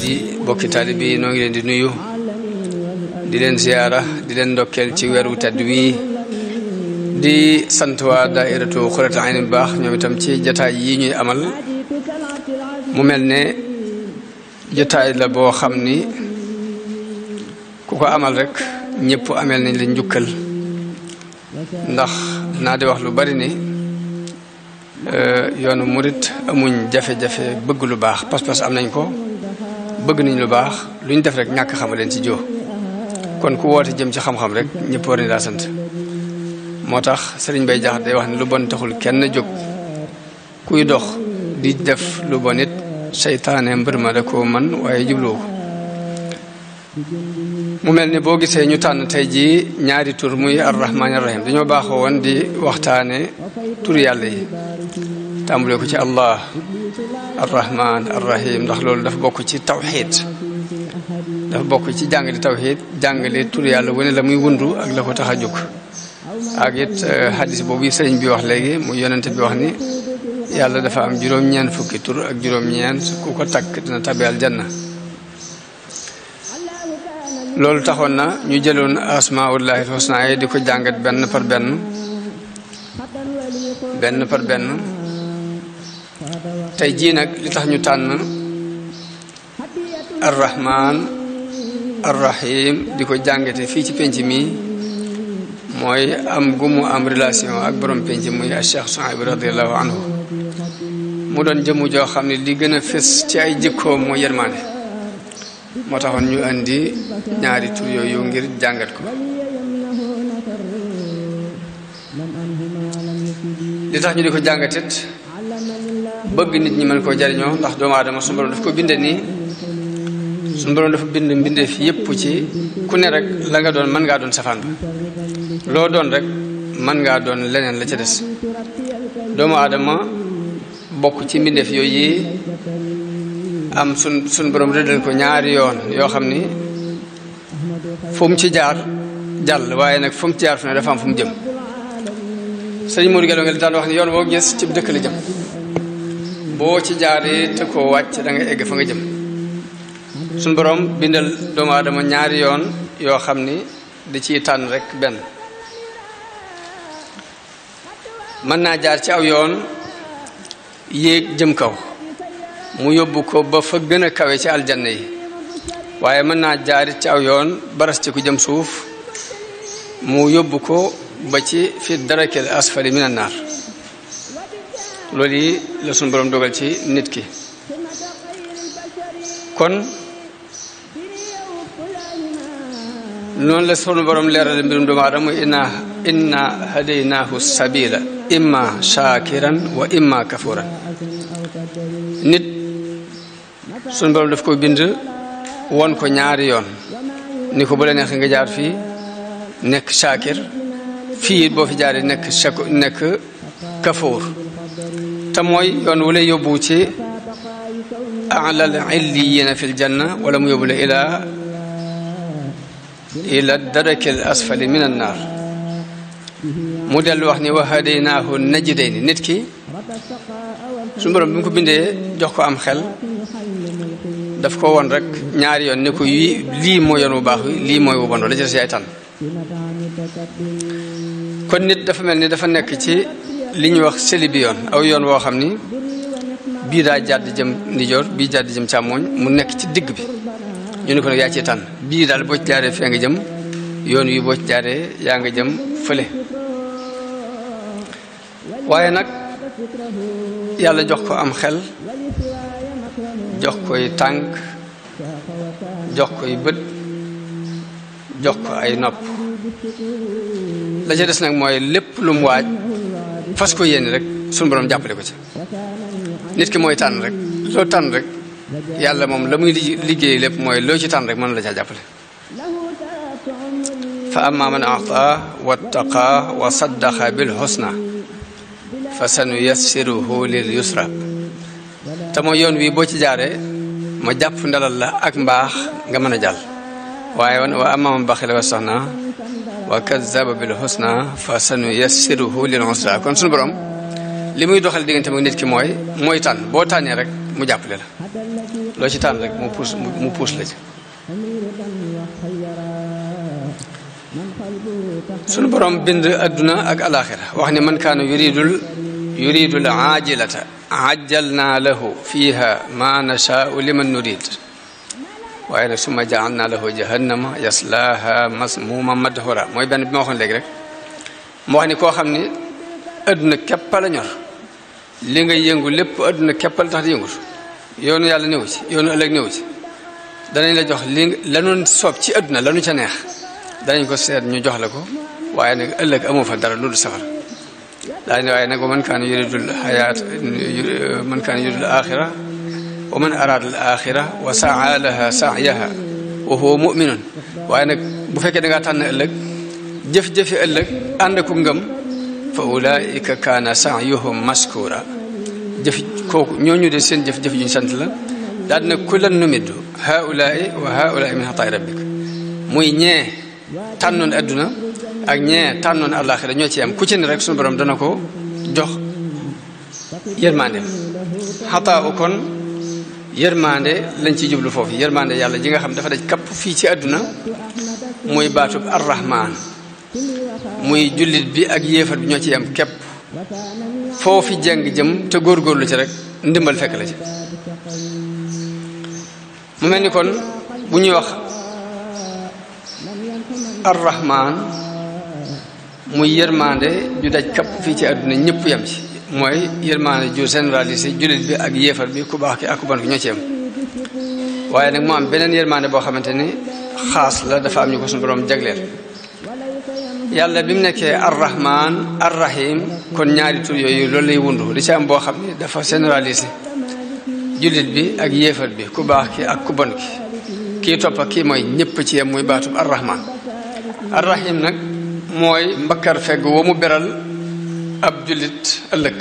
di bokki taalibe yi noo ngi leen di nuyu di leen ziyaara di leen ndokkeel ci weeru tedd wi di sant waa daairatu Qurratul Ayni bu baax ñoom itam ci jataay yi ñuy amal mu mel ne jataay la boo xam ni ku ko amal rek ñëpp ameel nañ la njukkal ndax naa di wax lu bari ni yoonu murit amuñ jafe-jafe bëgg lu baax pas-pas am nañ ko bëgg nañ lu baax lu ñu def rek ñàkk xam leen ci joo kon ku woote jëm ci xam-xam rek ñëpp war nañ laa sant moo tax sëriñ Bay Jaxate day wax ne lu bon taxul kenn jóg kuy dox di def lu bon it seytaane mbër ma da koo man waaye jubluwu ko mu mel ni boo gisee ñu tànn tey jii ñaari tur muy arrahmaan arrahim dañoo baaxoo woon di waxtaane tur yàlla yi tàmbulee ko ci allah arrahmaan arrahim ndax loolu dafa bokk ci tawxiid dafa bokk ci jàngale tawxiid jàngale tur yàlla wane la muy wundu ak la ko tax a jóg ak it hadis boobu sëriñ bi wax léegi mu yonente bi wax ni yàlla dafa am juróom-ñeent fukki tur ak juróom-ñeent ku ko takk dina tabi aljanna loolu taxoon na ñu jëloon asmaullahi alhusna yi di ko jàngat benn par benn tey jii nag li tax ñu tànn arrahman arrahim di ko jàngate fii ci penc mi mooy am gu mu am relation ak borom penc muy Cheikh Souhaïbou radiallahu anhu mu doon jëmu joo xam ne li gën a fës ci ay jikkoom mooy yërmaande moo taxoon ñu andi ñaari tur yooyu ngir jàngat ko li tax ñu di ko jàngatit bëgg nit ñi mën koo jariñoo ndax doomu aadama suñu borom daf ko binde nii suñu borom dafa bind mbindeef yépp ci ku ne rek la nga doon mën ngaa doon safaan ba loo doon rek mën ngaa doon leneen la ca des doomu aadama bokk ci mbindeef yooyu yi am suñ borom rëddal ko ñaari yoon yoo xam ni fu mu ci jaar jàll waaye nag fu mu ci jaar fu ne dafa am fu mu jëm sëñ Mourou Gallo nga li daan wax ni yoon boo gis ci dëkk la jëm boo ci jaaree te koo wàcc da nga egg fa nga jëm suñ borom bindal doomu aadama ñaari yoon yoo xam ni da ciy tànn rek benn mën naa jaar ci aw yoon yéeg jëm kaw mu yóbbu ko ba fa gën a kawe ci aljanna yi waaye mën naa jaarit ci aw yoon baras ci ku jëm suuf mu yóbbu ko ba ci fi darakil asfali minan naar loolu yi la suñu borom dogal ci nit ki kon noonu la sunu borom leerale mbirum doomu aadama inna hadaynaahu sabila imma shakiran wa imma kafuran nit sunu borom daf ko bind won ko ñaari yoon ni ko bu la neex nga jaar fii nekk shakir fii boo fi jaaree nekk kafuur te mooy yoon wu lay yóbbu ci a'lal illiyina fil janna wala mu yóbbu la ila darakil asfali min an naar mu dellu wax ni wa hadaynaahu najdayni nit ki suñu borom bi mu ko bindee jox ko am xel daf ko woon rek ñaari yoon ni ko lii mooy yoon bu baax wi lii mooy bu bon la jël si ay tànn kon nit dafa mel ni dafa nekk ci li ñuy wax seli bi yoon aw yoon woo xam ni bii daa jàdd jëm ndijoor bii jàdd jëm càmmooñ mu nekk ci digg bi ñu ne ko nag yaa ci tànn bii daal boo ci jaaree fee nga jëm yoon wi boo ci jaaree yaa nga jëm fële waaye nag yàlla jox ko am xel jox koy tànk jox koy bët jox ko ay nopp la ca des nag mooy lépp lu mu waaj fas ko yéene rek suñu borom jàppale ko ci nit ki mooy tànn rek loo tànn rek yàlla moom la muy liggéey lépp mooy loo ci tànn rek mën la caa jàppale fa amma man a'ta wattaqa wa saddaqa bil husna fa sanuyassiruhu lil yusra te mooy yoon wi boo ci jaaree ma jàpp ndalal la ak mbaax nga mën a jàll waaye wa amma man baxila wastaxna wa kazzaba bil husna fa sanuyassiruhu lil usra kon suñu borom li muy doxal diggante ak nit ki mooy tànn boo tànnee rek mu jàppale la loo ci tànn rek mu puus la ci suñu borom bind adduna ak alaxira wax ne man kaana yuridul aajilata ajjalna lahu fiha ma nashaa'u liman nurid waaye nag summa ja'alna lahu jahannama yaslaha masmuma madhura mooy benn bi ma waxoon léegi rek moo wax ni koo xam ni adduna képp la ñor li nga yëngu lépp adduna képp la tax di yëngut yoonu yàlla néew ci yoonu ëllëg néew ci danañ la jox li lanu soob ci adduna lanu ca neex danañ ko seet ñu jox la ko waaye nag ëllëg amoo fa dara lu dul safara daañu waaye nag wa man kaana yuridul hayaat man kaana yuridul axira wa man araada al axira wa saa laha sa'yaha wa huwa mu'minun waaye nag bu fekkee da ngaa tànn ëllëg jëf-jëfi ëllëg ànd ku ngëm fa ulaika kaana sa'yuhum mashkura jëf kooku ñooñu de seen jëf-jëf juñ sant la daal dina kullan numiddu haulaai wa haulaai min ataay rabbik muy ñee tànnoon adduna ak ñee tànnoon àllaaxira ñoo ci am ku ci ne rek suñu borom dana ko jox yërmande xataa u kon yërmande lañ ci jublu foofu yërmande yàlla ji nga xam dafa daj kapp fii ci adduna muy baatub arrahman muy jullit bi ak yéefar bi ñoo ci am képp foofi jàng jëm te góorgóorlu ci rek ndimbal fekk la ci mu mel ni kon bu ñuy wax arrahman muy yërmande ju daj kapp fii ci àdduna ñëpp yam ci mooy yërmande ju généralisé jullit bi ak yéefar bi ku baax ki ak ku bon ki ñoo ci yam waaye nag mu am beneen yërmande boo xamante ni xaas la dafa am ñu ko suñu borom jagleel yàlla bi mu nekkee arrahman arrahim kon ñaari tur yooyu loolu lay wundu li ci am boo xam ne dafa généralisé jullit bi ak yéefar bi ku baax ki ak ku bon ki kii topp ak kii mooy ñëpp ci yem muy baatub arrahman arrahim nag mooy mbakkar fegg wa mu beral ab jullit ëllëg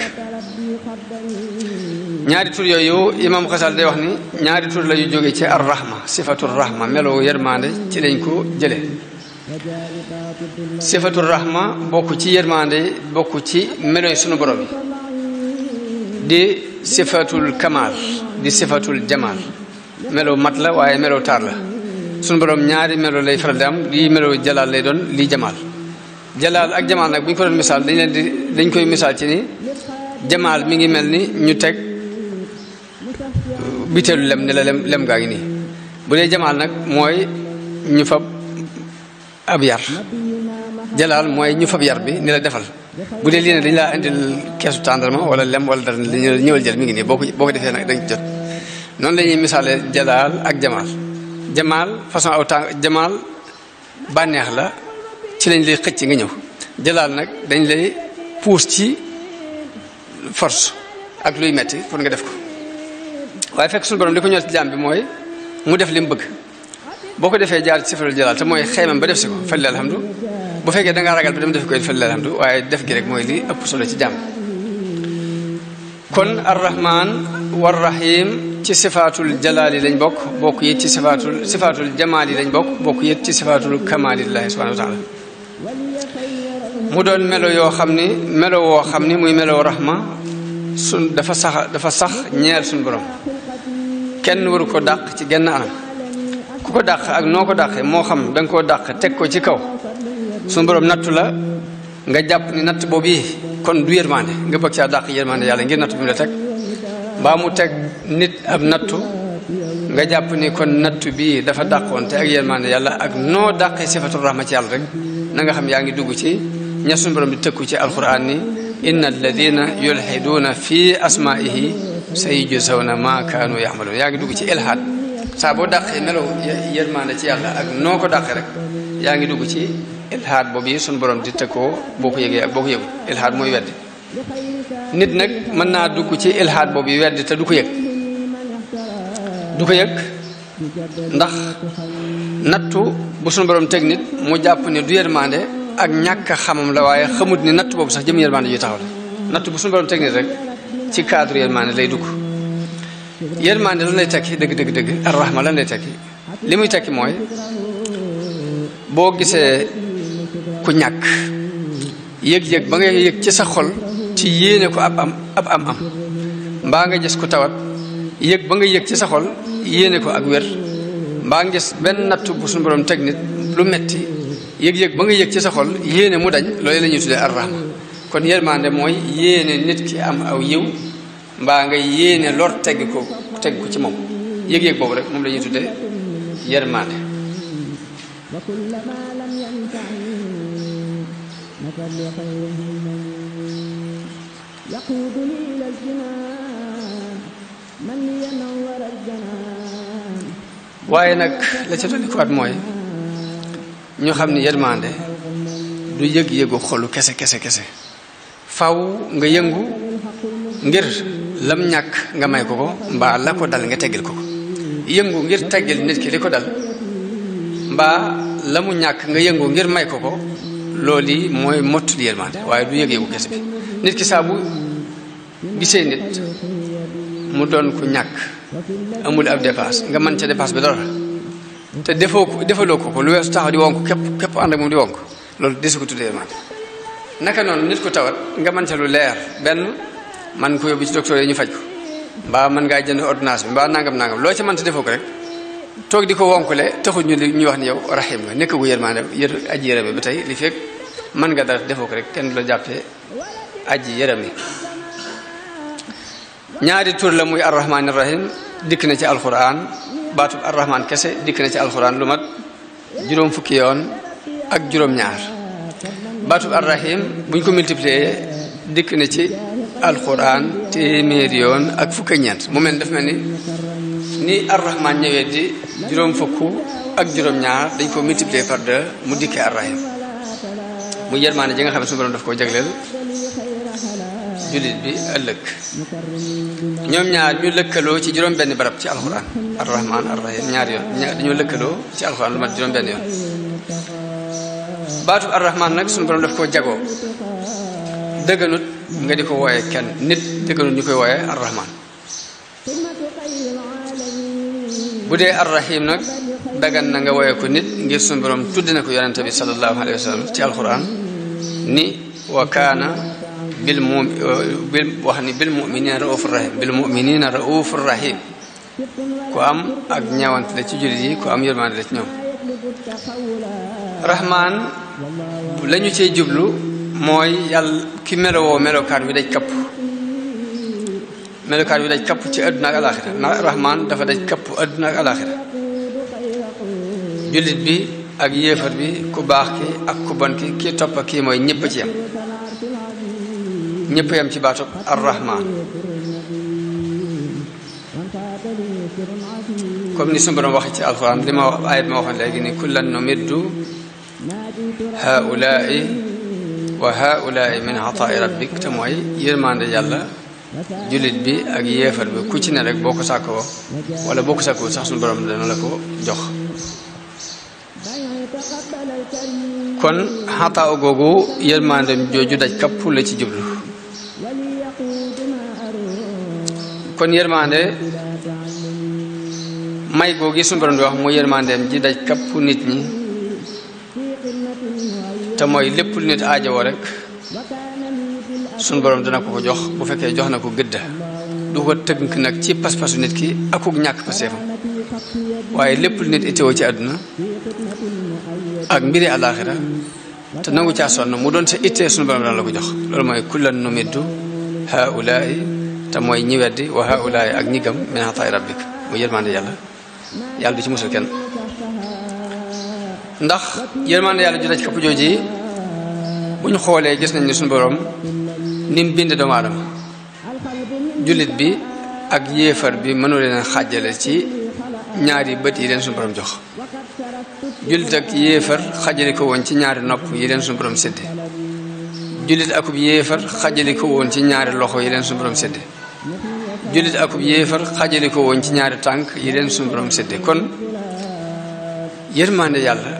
ñaari tur yooyu imam Xasal day wax ni ñaari tur la yu jóge ci arrahma sifatul rahma melow yërmande ci lañ ko jële sifatul rahma bokk ci yërmande bokk ci meloy sunu borom yi di sifatul kamal di sifatul jamal melow mat la waaye melow taar la sunu borom ñaari melo lay faral di am lii melow jalaal lay doon lii jamal jalaal ak jamal nag bu ñu ko doon misaal dañ koy misaal ci ni jamal mi ngi mel ni ñu teg biteelu lem ni la lem gaa ngi nii bu dee jamal nag mooy ñu fab ab yar jalaal mooy ñu fab yar bi ni la defal bu dee lii ne dañ laa indil keesu tàndarma wala lem wala dara ñëwal jël mi ngi nii boo ko defee nag dañ jot noonu la ñuy misaale jalaal ak jamaal jamaal façon aw tàng jamaal bànneex la ci lañ lay xëcc nga ñëw jalaal nag dañ lay puus ci force ak luy metti pour nga def ko waaye fekk suñu borom li ko ñor ci jaam bi mooy mu def li mu bëgg boo ko defee jaar ci sifatul jalaal te mooy xeymam ba def si ko falil alhamdu bu fekkee da ngaa ragal ba dem def ko falil alhamdu waaye def gi rek mooy li ëpp solo ci jaam kon arrahman warrahim ci sifaatul jalaali lañ bokk yit ci sifaatul jamaali lañ bokk yit ci sifaatul kamaalillahi subhanahu wa taala mu doon melo yoo xam ni melo woo xam ni muy melo rahma dafa sax ñeel suñ borom kenn waru ko dàq ci genn anam ku ko dàq ak noo ko dàqee moo xam da nga koo dàq teg ko ci kaw suñ borom nattu la nga jàpp ni natt boobu yi kon du yërmande nga bëgg caa dàq yërmande yàlla ngir nattu bi mu la teg mbaa mu teg nit ab nattu nga jàpp ni kon nattu bii dafa dàqoon te ak yërmande yàlla ak noo dàqee sifatul rahma ci yàlla rek na nga xam yaa ngi dugg ci ña suñu borom di tëkku ci alquran ni inna alladina yulhiduuna fi asmaihi sayujzawna ma kaanu yaxmaluun yaa ngi dugg ci ilhaad saa boo dàqee melo yërmande ci yàlla ak noo ko dàqee rek yaa ngi dugg ci ilhaad boobu yi suñu borom di tëkkoo boo ko yëgee ak boo ko yëgul ilhaad mooy weddi nit nag mën naa dugg ci ilhaad boobu yi weddi te du ko yëg ndax nattu bu suñu borom teg nit mu jàpp ne du yërmande ak ñàkk xamam la waaye xamut ni natt boobu sax jëm yërmande ju taxaw la natt bu suñu borom teg nit rek ci cadre yërmande lay dugg yërmande lan lay tekki dëgg arrahma lan lay tekki li muy tekki mooy boo gisee ku ñàkk yëg-yëg ba nga yëg ci sa xol ci yéene ko ab am mbaa nga gis ku tawat yëg ba nga yëg ci sa xol yéene ko ak wér mbaa nga gis benn nattu bu suñu borom teg nit lu metti yëg-yëg ba nga yëg ci sa xol yéene mu dañ loolu la ñuy tuddee ar-rahma kon yërmande mooy yéene nit ki am aw yiw mbaa nga yéene lor tegg ko ci moom yëg-yëg boobu rek moom la ñuy tuddee yërmande waaye nag la ca dolikuwaat mooy ñu xam ni yërmande du yëg-yëgu xolu kese faw nga yëngu ngir lam ñàkk nga may ko mbaa la ko dal nga teggil ko yëngu ngir teggil nit ki li ko dal mbaa la mu ñàkk nga yëngu ngir may ko loolu yi mooy mottu yërmande waaye du yëg-yëgu kese bi nit ki saa bu gisee nit mu doon ku ñàkk amul ab dépasse nga mën ca dépasse bi dara te defaloo ko lu weesu taxaw di wonk képp ànd ak moom di wonk loolu desu ko tuddee yërmande naka noonu nit ku tawat nga mën ca lu leer benn man ko yóbbu ci docteur yi ñu faj ko mbaa mën ngaa jënd ordonnance bi mbaa nangam loo ca mën ta defoo ko rek toog di ko wonkule taxul ñu wax ni yow rahim nga nekk gu yërmande aji yërëme ba tey li fekk mën nga dara defoo ko rek kenn du la jàppee aji yërëme ñaari tur la muy arrahman arrahim dikk na ci alquran baatub arrahman kese dikk na ci alquran lu mat juróom fukki yoon ak juróom ñaar baatub arrahim buñ ko multiplier dikk na ci alquran téeméeri yoon ak fukk ak ñeent mu mel daf mel ni arrahman ñëwee di juróom fukk ak juróom ñaar dañ ko multiplier par 2 mu dikkee arrahim mu yërmaane ji nga xam ne suñu borom daf koo jagleel jullit bi ëllëg ñoom ñaar ñu lëkkaloo ci juróom benn barab ci alxuraan arrahman arrahim ñaar yoon dañoo lëkkaloo ci alxuraan lu mat juróom benn yoon baatu arrahman nag suñu borom daf koo jagoo dëgganut nga di ko wooyee kenn nit dëgganut ñu koy wooyee arrahman bu dee arrahim nag dagan na nga wooyee ko nit ngir suñu borom tuddi na ko yonente bi sallallahu alayhi wa sallam ci alxuraan ni wa kaana bil muminina raufur rahim bil muminina raufur rahim ku am ak ñeewante la ci jullit yi ku am yërmande la ci ñoom rahman la ñu cey jublu mooy yàlla ki melowoo melokaan wi daj kapp melokaan wi daj kapp ci àdduna ak alaxira ndax rahman dafa daj kapp àdduna ak alaxira jullit bi ak yéefar bi ku baax ki ak ku bon ki topp kii mooy ñëpp ci yam ñëpp yam ci baatu arrahman comme ni suñu borom waxee ci alquran li ma wax ayat ma waxoon léegi ni kullan numiddu haulaai wa haulaai min ataai rabbik te mooy yërmande yàlla jullit bi ak yéefar bi ku ci ne rek boo ko sàkkoo wala boo ko sàkkoo sax suñu borom dana la ko jox kon xataa googu yërmandem jooju daj kapp la ci jublu kon yërmande may googi suñu borom di wax mooy yërmandeem ji daj kapp nit ñi te mooy lépp lu nit aajowoo rek suñu borom dana ko jox bu fekkee jox na ko gëdda du ko tënk nag ci pas-pasu nit ki akuk ñàkk paseefam waaye lépp lu nit itteewoo ci àdduna ak mbiri àllaaxira te nangu caa sonn mu doon sa ittee suñu borom dana la ko jox loolu mooy kullan numiddu haulaai te mooy ñi weddi wa haulaai ak ñi gëm min ataay rabbik mu yërmande yàlla du ci musul kenn ndax yërmande yàlla ju daj kapp jooji bu ñu xoolee gis nañ ne suñu borom ni mu bind doomu aadama jullit bi ak yéefar bi mënu leen xàjjale ci ñaari bët yi leen suñu borom jox jullit ak yéefar xàjjale ko woon ci ñaari nopp yi leen suñu borom sédde jullit akub yéefar xàjjale ko woon ci ñaari loxo yi leen suñu borom sédde jullit akub yéefar xàjjale ko woon ci ñaari tànk yi leen suñu borom sédde kon yërmande yàlla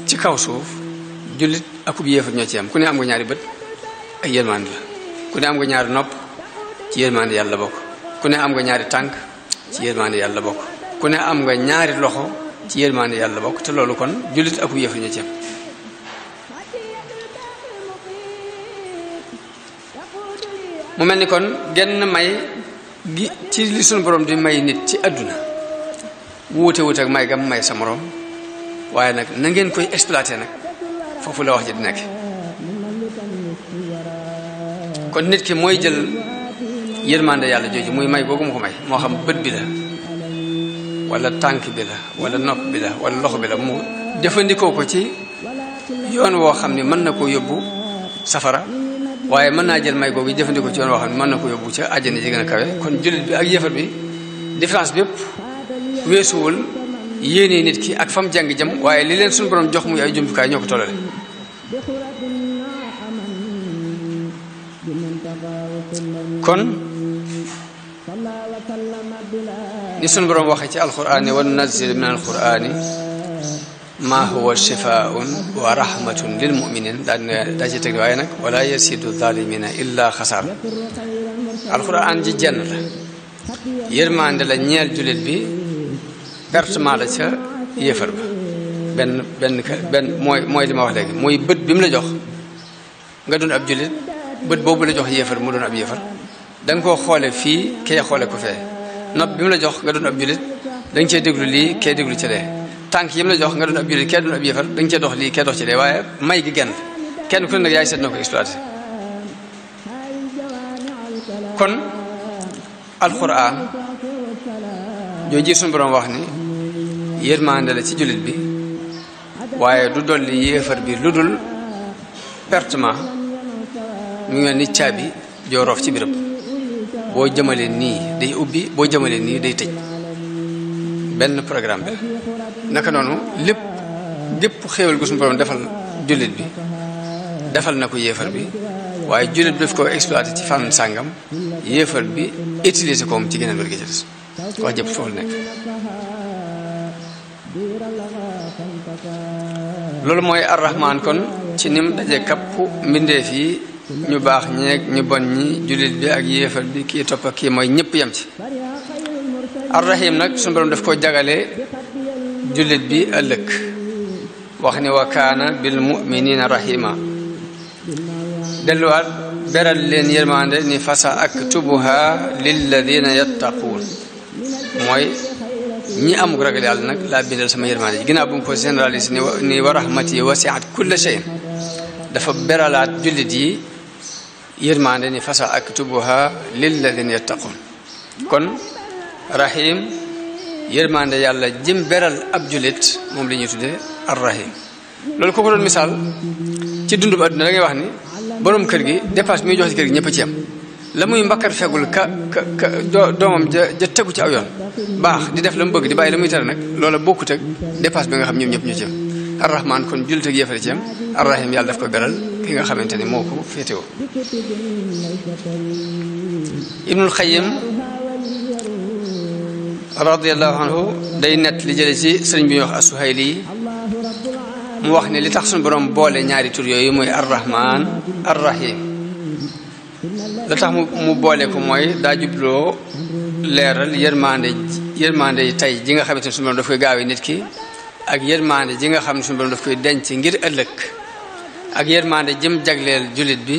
ci kaw suuf jullit akub yéefar ñoo ci am ku ne am nga ñaari bët ay yërmande la ku ne am nga ñaari nopp ci yërmande yàlla bokk ku ne am nga ñaari tànk ci yërmande yàlla bokk ku ne am nga ñaari loxo ci yërmande yàlla bokk te loolu kon jullit akub yéefar ñoo ci am mu mel ni kon genn may gi ci li suñu borom di may nit ci àdduna wuute ak may gam may sa morom waaye nag na ngeen koy exploité nag foofu la wax ji di nekk kon nit ki mooy jël yërmande yàlla jooju muy may googu mu ko may moo xam bët bi la wala tànk bi la wala nopp bi la wala loxo bi la mu jëfandikoo ko ci yoon woo xam ne mën na koo yóbbu safara waaye mën naa jël may googu jëfandikoo ci yoon woo xam ne mën na ko yóbbu ca àjjana ji gën a kawe kon jullit bi ak yéefar bi différence bi yëpp weesuwul yéene nit ki ak fam jàng jëm waaye li leen suñu borom jox muy ay jumtukaay ñoo ko tollale kon ni suñu borom waxee ci alquraan wa nunazzil min alquraani ma huwa shifaa'un wa rahmatun lil mu'minin daa ci teg waaye nag wala yasidu zalimina illa xasaar alquraan ji jenn la yërmande la ñeel jullit bi pertement la ca yéefar ba benn mooy li ma wax léegi mooy bët bi mu la jox nga doon ab jullit bët boobu la jox yéefar mu doon ab yéefar da nga koo xoole fii kee xoole ko fee nopp bi mu la jox nga doon ab jullit da nga cee déglu lii kee déglu ci lee tànk yi mu la jox nga doon ab jullit kee doon ab yéefar da nga cee dox lii kee dox ci lee waaye may gi genn kenn ku ne nag yaay seet na ko exploité kon alquran jooju suñu borom wax ni yërmande la ci jullit bi waaye du dolli yéefar bi lu dul pertement mu ngi mel ni caabi joo roof ci birëb boo jëmalee nii day ubbi boo jëmalee nii day tëj benn programme bi naka noonu lépp xéewal gu suñu borom defal jullit bi defal na ko yéefar bi waaye jullit bi daf ko exploité ci fànn sàngam yéefar bi utiliser ko ci geneen wér gi ci des wax jëpp foofu la nekk loolu mooy arrahman kon ci nim daje kapp mbindeef yi ñu baax ñeeg ñu bon ñi jullit bi ak yéefar bi kii topp ak kii mooy ñëpp yem ci arrahim nag suñu borom daf ko jagale jullit bi ëllëg wax ni wa kaana bil muminina rahima delluwaat beral leen yërmande ni fasa aktubuha lilladina yattaquun mooy ñi amuk ragal yàlla nag laa bindal sama yërmande ji ginnaaw bu mu ko généralise ni wa rahmati wasiat kulla shay dafa beralaat jullit yi yërmande ni fasa aktubuha lilladina yattaqun kon rahim yërmande yàlla jëm beral ab jullit moom la ñuy tuddee arrahim loolu ko doon misaal ci dundub adduna da ngay wax ni borom kër gi dépasse bi muy jox ci kër gi ñëpp a ci am la muy mbakkar fegul ka doomam ja tegu ci aw yoon baax di def la mu bëgg di bàyyi la muy tere nag loola bokkut ak dépasse bi nga xam ñoom ñëpp ñu ci am arrahman kon jullit ak yéefar ci am arrahim yàlla daf ko beral ki nga xamante ni moo ko féetewoo ibnul xayim radiyallahu anhu day nett li jële ci sëriñ bi ñuy wax as-Suhayli mu wax ne li tax suñu borom boole ñaari tur yooyu mooy arrahman arrahim la tax mu boole ko mooy daa jubloo leeral yërmande yi tey ji nga xamante ne suñu borom daf koy gaawee nit ki ak yërmande ji nga xam ne suñu borom daf koy denc ngir ëllëg ak yërmande jëm jagleel jullit bi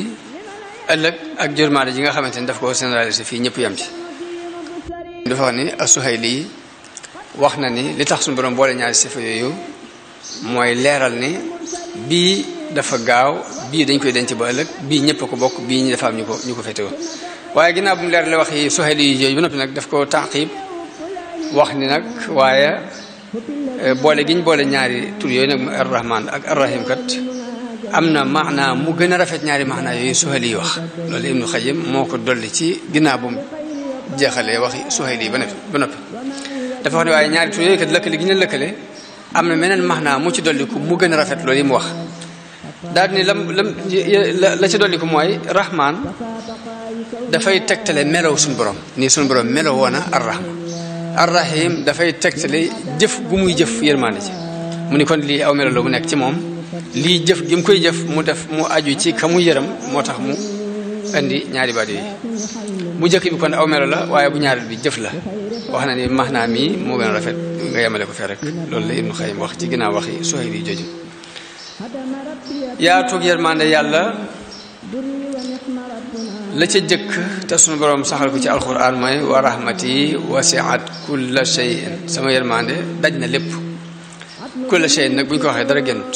ëllëg ak yërmande ji nga xamante ni daf ko généralisé fii ñëpp yam ci dafa wax ni as-Suhayli wax na ni li tax suñu borom boole ñaari sifa yooyu mooy leeral ni bii dafa gaaw bii dañ koy denc ba ëllëg bii ñëpp a ko bokk bii ñi dafa am ñu ko féetewoo waaye ginnaaw bu mu leer la wax yi Suhayli yi yooyu ba noppi nag daf ko taqib wax ni nag waaye boole gi ñu boole ñaari tur yooyu nag mu arrahman ak arrahim kat am na maanaa mu gën a rafet ñaari maanaa yooyu Suhayli yi wax loolu Ibnu Xayyim moo ko dolli ci ginnaaw bu mu jeexalee waxi Suhayli yi ba noppi dafa wax ne waaye ñaari tur yooyu kat lëkkale gi ñu lëkkale am na meneen maanaa mu ci dolliku mu gën a rafet loolu yi mu wax daal ni la ci dolliku mooy rahman dafay tegtale melow suñu borom nii suñu borom melow woona arrahim dafay tegtale jëf gu muy jëf yërmande ci mu ni kon lii aw melo la bu nekk ci moom lii jëf gi mu koy jëf mu def mu aju ci ka mu yërëm moo tax mu indi ñaari baat yooyu bu jëkk bi kon aw melo la waaye bu ñaareel bi jëf la wax na ni maanaam mii moo gën a rafet nga yemale ko fee rek loolu la Ibnu Xayyim wax ci ginnaaw waxi Suhayli jooju yaatug yërmande yàlla la ca jëkk te sunu borom saxal ko ci alquran mooy wa rahmati wasi'at kulla shay'in sama yërmande daj na lépp kulla shay'in nag bu ñu ko waxee dara génnut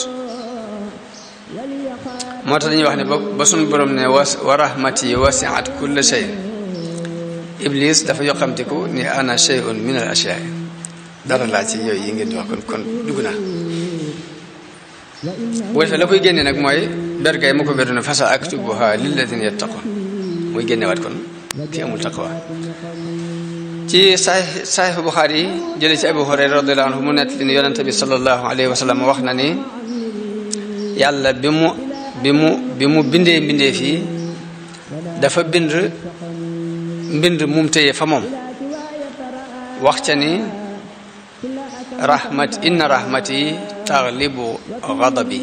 moo tax dañuy wax ne ba sunu borom ne wa rahmati wasi'at kulla shay'in iblis dafa yoxamtiku ni ana shay'un min al ashyaa dara laa ci yooyu yi ngeen di wax kon dugg naa bu defee la koy génne nag mooy bergay mu ko berdu ne fasa aktubuha lilladina yattaqun muy génnewaat kon ki amul taqwa ci saxiix Buxaari yi jële ci Abu Hurayra radiyallahu anhu mu nett li ni yonente bi sallallahu alayhi wa sallam wax na ni yàlla bi mu bindee mbindee fii dafa mbind mum téye fa moom wax ca ni inna rahmati taglibu ghadabi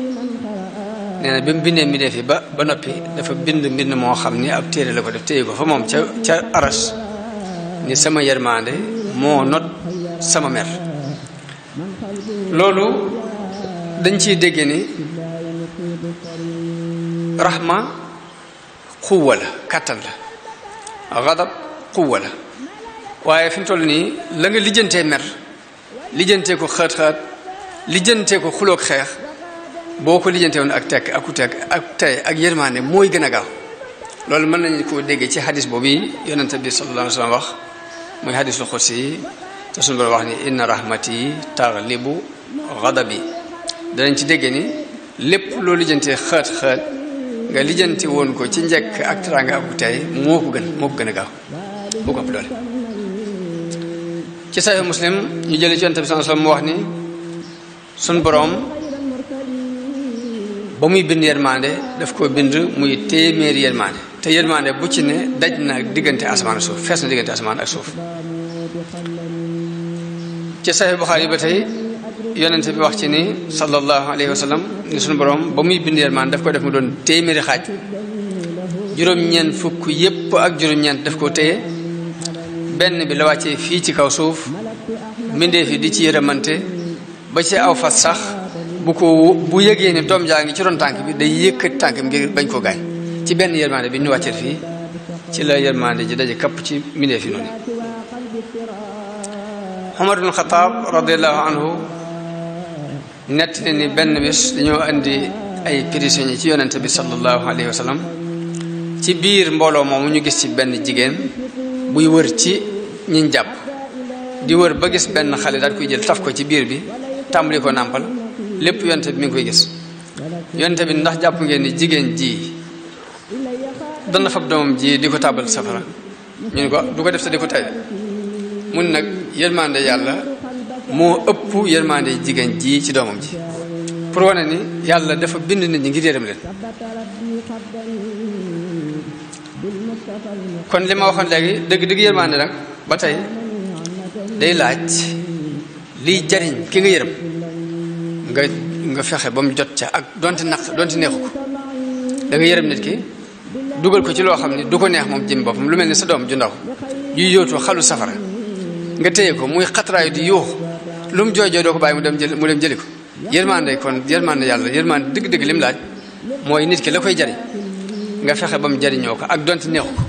nee na bi mu bindee mbindee fi ba noppi dafa mbind moo xam ni ab téere la ko def téye ko fa moom ca aras ni sama yërmande moo not sama mer loolu dañ ciy dégg ni rahma xuwa la kàttan la ghadab xuwa la waaye fi mu toll nii la nga lijjantee mer lijjantee ko xaat-xaat lijjantee ko xuloog xeex boo ko lijjantee woon ak tekk ak tey ak yërmande mooy gën a gaaw loolu mën nañu koo déggee ci hadis boobu yonente bi sallallahu alayhi wa sallam wax muy hadisul xudsi yi te suñu borom wax ni inna rahmati taglibu ghadabi danañ ci déggee ni lépp loo lijjantee xaat-xaat nga lijjanti woon ko ci njëkk ak teraanga ak tey moo ko gën a gaaw moo ko ëpp doole ci Sahih Muslim ñu jëlee ci yonente bi sallallahu alayhi wa sallam mu wax ni suñ boroom ba muy bind yërmande daf ko bind muy téeméeri yërmande te yërmande bu ci ne daj na diggante asamaan ak suuf fees na diggante asamaan ak suuf ci Sahih Buxaari ba tey yonente bi wax ci ni sallallahu alayhi wa sallam ni suñu borom ba muy bind yërmande daf ko def mu doon téeméeri xaaj juróom-ñeent fukk yépp ak juróom-ñeent daf ko téye benn bi la wàccee fii ci kaw suuf mbindee fi di ci yërëmante ba ci aw fas sax bu yëgee ni doom jaa ngi ci ron tànk bi day yëkkati tànk bi ngir bañ koo gaañ ci benn yërmande bi ñu wàccee fii ci la yërmande ji daje kapp ci mbindee fi noonu Umar ibn Xataab radiyallahu anhu nett ne ni benn bis dañoo andi ay prisonniers ci yonente bi sallallahu alayhi wa sallam ci biir mbooloo moomu ñu gis ci benn jigéen buy wër ci ñiñ jàpp di wër ba gis benn xale daal koy jël taf ko ci biir bi tàmbali ko nàmpal lépp yonente bi mi ngi koy gis yonente bi ndax jàpp ngeen ni jigéen ji dana fab doomam ji di ko tàbbal safara ñu ne ko du ko def te di ko tay mun nag yërmande yàlla moo ëpp yërmande jigéen ji ci doomam ji pour wane ni yàlla dafa bind nit ñi ngir yërëm leen kon li ma waxoon léegi dëgg yërmande nag ba tey day laaj liy jariñ ki nga yërëm nga fexe ba mu jot ca ak donte neexu ko da nga yërëm nit ki dugal ko ci loo xam ne du ko neex moom jëm boppam lu mel ni sa doom ju ndaw yuy yóotu xalu safara nga téye ko muy xatraayu di yuux lu mu jooy doo ko bàyyi mu dem jëli ko yërmande kon yërmande yàlla yërmande dëgg-dëgg lim laaj mooy nit ki la koy jariñ nga fexe ba mu jariñoo ko ak donte neexu ko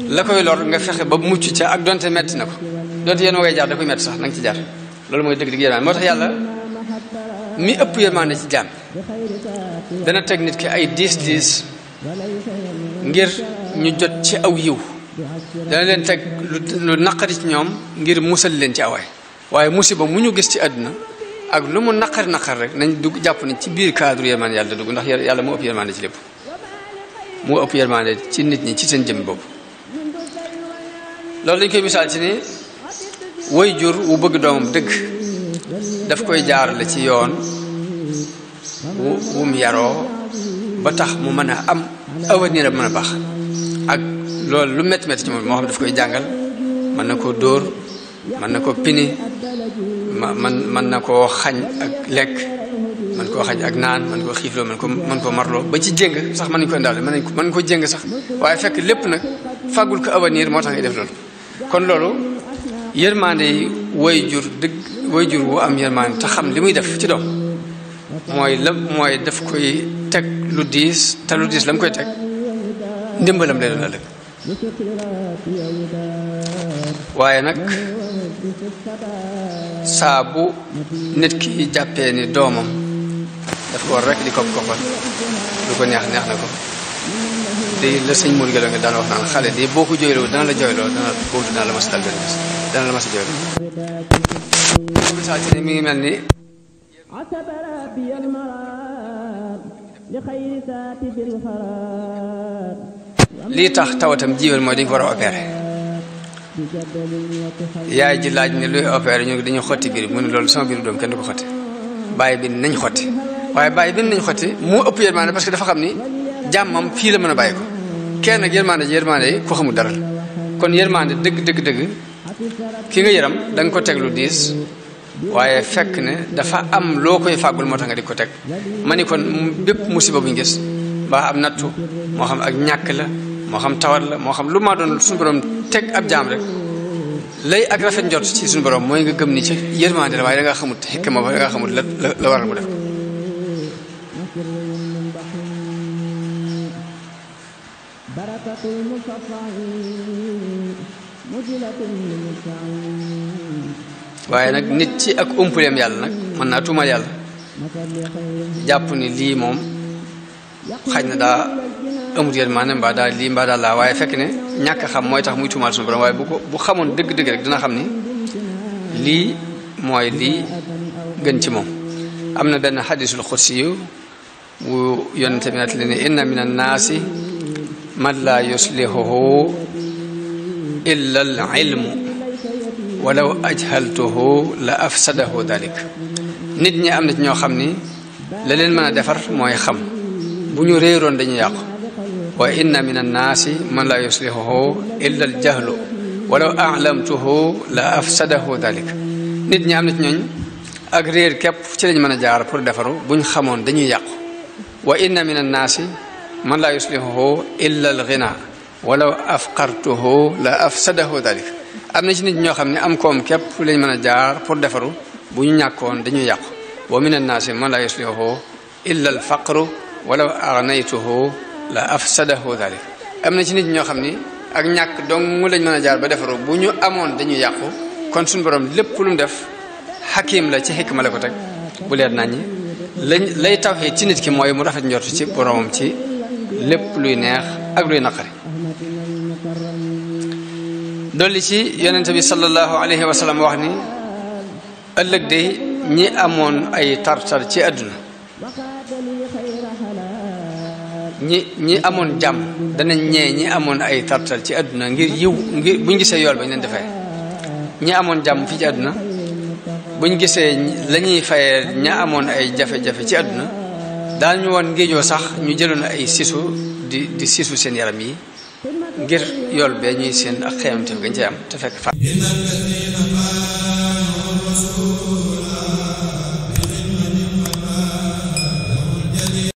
la koy lor nga fexe ba mucc ca ak donte metti na ko donte yéen ngay jaar da koy metti sax na nga ci jaar loolu mooy dëgg-dëgg yërmande moo tax yàlla mi ëpp yërmande ci jaam dana teg nit ki ay diis ngir ñu jot ci aw yiw dana leen teg lu naqari ci ñoom ngir musal leen ci awaay waaye musiba mu ñu gis ci àdduna ak lu mu naqar rek nañ dugg jàpp ni ci biir cadre yërmande yàlla dugg ndax yàlla moo ëpp yërmande ci lépp moo ëpp yërmande ci nit ñi ci seen jëm bopp loolu dañ koy misaal ci ni way jur wu bëgg doomam dëgg daf koy jaarale ci yoon wu mu yaroo ba tax mu mën a am avenir a mën a baax ak loolu lu métti ci moom moo xam daf koy jàngal mën na koo dóor mën na koo pini mën na koo xañ ak lekk mën koo xañ ak naan mën koo xiifloo mën koo marloo ba ci jéng sax mën nañu ko indaale mën ko jéng sax waaye fekk lépp nag fàggul ko avenir moo tax ngay def loolu kon loolu yërmande yi way jur wu am yërmande te xam li muy def ci doom mooy daf koy teg lu diis te lu diis la mu koy teg ndimbalam lay doon ëllëg waaye nag saa bu nit ki jàppee ni doomam daf ko war rek di ko koppal lu ko neex na ko di la sëñ Mouride Gallo nga daan wax naan xale di boo ko jooyloo dana la jooyloo dana la mas dal benn bis dana la mas a jooyloo misaal ci ni mi ngi mel ni lii tax tawatam jiwal mooy dañ ko war a opéré yaay ji laaj ne luy opéré ñu dañu xotti biir mu ne loolu sama biiru doom kenn du ko xotti bàyyi bi nañ xotti waaye bàyyi bi nañ xotti moo ëpp yërmande parce que dafa xam ni jàmmam fii la mën a bàyyi ko kenn ak yërmande yi ko xamul dara kon yërmande dëgg ki nga yëram da nga ko teg lu diis waaye fekk ne dafa am loo koy fàggul moo tax nga di ko teg ma ni kon bépp musiba buñ gis mbaa am nattu moo xam ak ñàkk la moo xam tawat la moo xam lu ma doon suñu borom teg ab jaam rek lay ak rafet njort ci suñu borom mooy nga gëm ni ci yërmande la waaye da nga xamut xikma ba da nga xamut la waral mu def waaye nag nit ci ak umpuleem yàlla nag mën naa tuumal yàlla jàpp ni lii moom xaj na daa amut yërmande mbaa daal lii mbaa daal laa waaye fekk ne ñàkk xam mooy tax muy tuumaal suñu borom waaye bu xamoon dëgg-dëgg rek dina xam ni lii mooy lii gën ci moom am na benn xadisul xudsi yu bu yonente bi nat li ne inna min annaasi man laa yuslihuhu illa al ilmu walaw ajhaltuhu la afsadahu dalik nit ñi am na ci ñoo xam ni la leen mën a defar mooy xam bu ñu réeroon dañu yàqu wa inna min annaasi man laa yuslihuhu illa al jahlu walaw a'lamtuhu la afsadahu dalik nit ñi am na ci ñooñ ak réer képp ci lañ mën a jaar pour defaru buñ xamoon dañuy yàqu wa inna min annaasi man laa yuslihuhu illa al ghina walaw afqartuhu la afsadahu dalik am na ci nit ñoo xam ne am koom képp lañ mën a jaar pour defaru bu ñu ñàkkoon dañuy yàqu wa min annaasi man laa yuslihuhu illa al faqru walaw aghnaytuhu la afsadahu dalik am na ci nit ñoo xam ni ak ñàkk dong lañ mën a jaar ba defaru bu ñu amoon dañuy yàqu kon suñu borom lépp lu mu def xakim la ci xikma la ko teg bu leer nañ ñi lay tawxiid ci nit ki mooy mu rafet njort ci boromam ci lépp luy neex ak luy naqari dolli ci yonente bi sallallahu alayhi wa sallam wax ni ëllëg de ñi amoon ay tartar ci àdduna ñi amoon jàmm danañ ñee ñi amoon ay tartar ci àdduna ngir yiw ngir buñ gisee yool bañ leen defee ñi amoon jàmm fii ci àdduna buñ gisee la ñuy fayee ña amoon ay jafe-jafe ci àdduna daal ñu woon ngéejoo sax ñu jëloon ay sisu di sisu seen yaram yi ngir yool bee ñuy seen ak xeemante gañ cay am te fekk fa